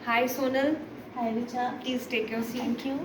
Hi Sonal, Hi Richa. please take your seat. Thank you.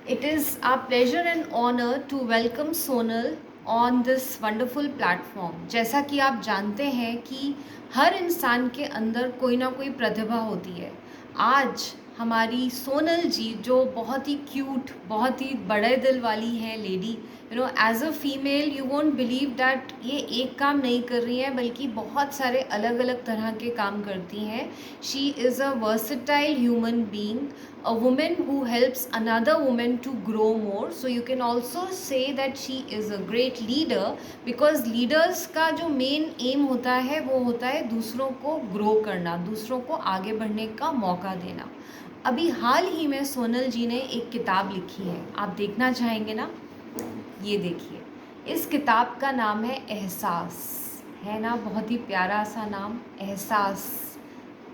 It is our pleasure and honor to welcome Sonal on this wonderful platform. जैसा कि आप जानते हैं कि हर इंसान के अंदर कोई ना कोई प्रतिभा होती है. आज हमारी सोनल जी जो बहुत ही क्यूट, बहुत ही बड़े दिल वाली हैं lady, as a female you won't believe that ये एक काम नहीं कर रही हैं बल्कि बहुत सारे अलग अलग तरह के काम करती हैं. She is a versatile human being, a woman who helps another woman to grow more. So you can also say that she is a great leader, because leaders का जो main aim होता है वो होता है दूसरों को grow करना, दूसरों को आगे बढ़ने का मौका देना. अभी हाल ही में सोनल जी ने एक किताब लिखी है, आप देखना चाहेंगे ना? ये देखिए, इस किताब का नाम है एहसास. है ना, बहुत ही प्यारा सा नाम, एहसास.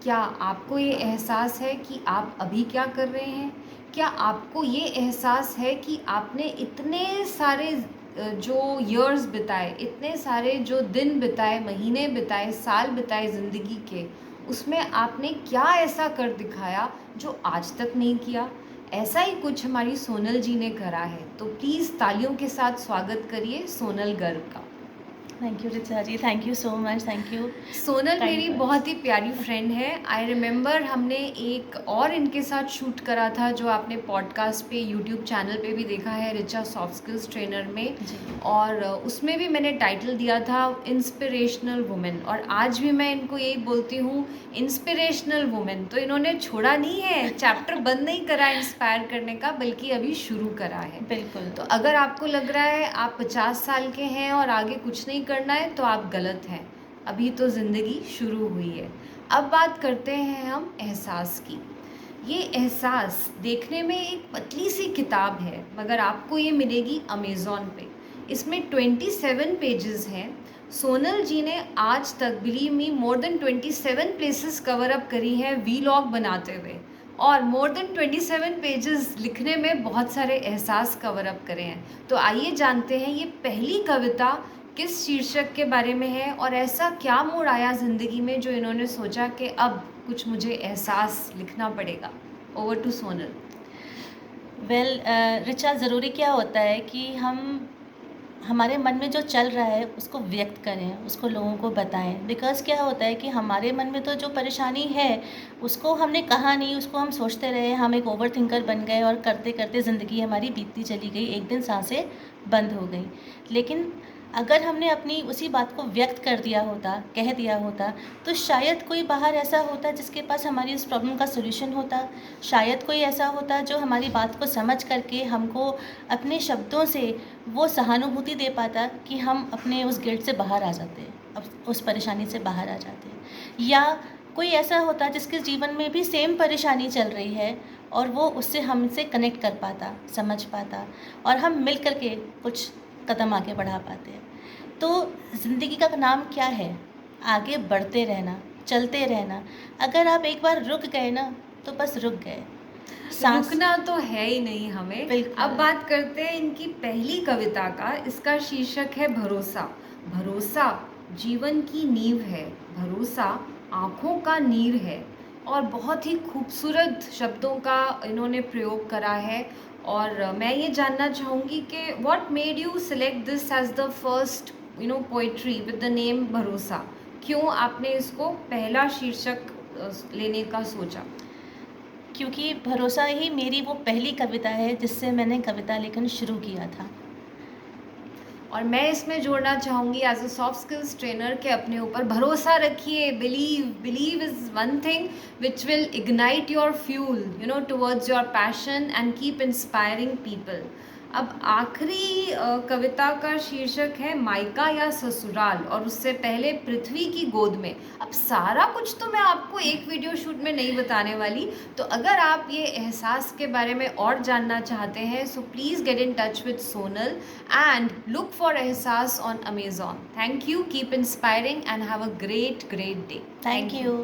क्या आपको ये एहसास है कि आप अभी क्या कर रहे हैं? क्या आपको ये एहसास है कि आपने इतने सारे जो ईयर्स बिताए, इतने सारे जो दिन बिताए, महीने बिताए, साल बिताए ज़िंदगी के, उसमें आपने क्या ऐसा कर दिखाया जो आज तक नहीं किया? ऐसा ही कुछ हमारी सोनल जी ने करा है. तो प्लीज़ तालियों के साथ स्वागत करिए सोनल गर्ग का. Thank you Richa ji. Thank you so much. Thank you. Sonal मेरी बहुत ही प्यारी फ्रेंड है. आई रिमेंबर हमने एक और इनके साथ शूट करा था जो आपने पॉडकास्ट पे, यूट्यूब चैनल पे भी देखा है, रिचा सॉफ्ट स्किल्स ट्रेनर में. और उसमें भी मैंने टाइटल दिया था इंस्पिरेशनल वुमेन, और आज भी मैं इनको यही बोलती हूँ, इंस्पिरेशनल वुमेन. तो इन्होंने छोड़ा नहीं है, चैप्टर बंद नहीं करा इंस्पायर करने का, बल्कि अभी शुरू करा है. बिल्कुल. तो अगर आपको लग रहा है आप 50 साल के हैं और आगे कुछ नहीं करना है, तो आप गलत हैं. अभी तो ज़िंदगी शुरू हुई है. अब बात करते हैं हम एहसास की. ये एहसास देखने में एक पतली सी किताब है, मगर आपको ये मिलेगी अमेज़ॉन पे. इसमें 27 पेजेस हैं. सोनल जी ने आज तक, believe me, more than 27 places cover up करी हैं वीलॉग बनाते हुए, और मोर देन 27 पेजेस लिखने में बहुत सारे एहसास कवर अप करे हैं. तो आइए जानते हैं ये पहली कविता किस शीर्षक के बारे में है, और ऐसा क्या मोड़ आया ज़िंदगी में जो इन्होंने सोचा कि अब कुछ मुझे एहसास लिखना पड़ेगा. Over to Sonal. Well Richa, ज़रूरी क्या होता है कि हम हमारे मन में जो चल रहा है उसको व्यक्त करें, उसको लोगों को बताएं. बिकॉज़ क्या होता है कि हमारे मन में तो जो परेशानी है उसको हमने कहा नहीं, उसको हम सोचते रहे, हम एक ओवर थिंकर बन गए और करते करते ज़िंदगी हमारी बीतती चली गई. एक दिन सांसें बंद हो गई. लेकिन अगर हमने अपनी उसी बात को व्यक्त कर दिया होता, कह दिया होता, तो शायद कोई बाहर ऐसा होता जिसके पास हमारी उस प्रॉब्लम का सोल्यूशन होता. शायद कोई ऐसा होता जो हमारी बात को समझ करके हमको अपने शब्दों से वो सहानुभूति दे पाता कि हम अपने उस गिल्ट से बाहर आ जाते, अब उस परेशानी से बाहर आ जाते. या कोई ऐसा होता जिसके जीवन में भी सेम परेशानी चल रही है और वो उससे हमसे कनेक्ट कर पाता, समझ पाता, और हम मिल कर के कुछ कदम आगे बढ़ा पाते हैं. तो ज़िंदगी का नाम क्या है? आगे बढ़ते रहना, चलते रहना. अगर आप एक बार रुक गए ना तो बस रुक गए. रुकना तो है ही नहीं हमें. बिल्कुल. अब बात करते हैं इनकी पहली कविता का. इसका शीर्षक है भरोसा. भरोसा जीवन की नींव है, भरोसा आँखों का नीर है. और बहुत ही खूबसूरत शब्दों का इन्होंने प्रयोग करा है. और मैं ये जानना चाहूँगी कि what made you select this as the first poetry with the name Bharosa. क्यों आपने इसको पहला शीर्षक लेने का सोचा? क्योंकि भरोसा ही मेरी वो पहली कविता है जिससे मैंने कविता लेखन शुरू किया था. और मैं इसमें जोड़ना चाहूँगी as a soft skills trainer के अपने ऊपर भरोसा रखिए. Believe is one thing which will ignite your fuel towards your passion and keep inspiring people. अब आखिरी कविता का शीर्षक है मायका या ससुराल, और उससे पहले पृथ्वी की गोद में. अब सारा कुछ तो मैं आपको एक वीडियो शूट में नहीं बताने वाली. तो अगर आप ये एहसास के बारे में और जानना चाहते हैं, so please get in touch with Sonal and look for Ehsaas on Amazon. Thank you, keep inspiring and have a great day. Thank you.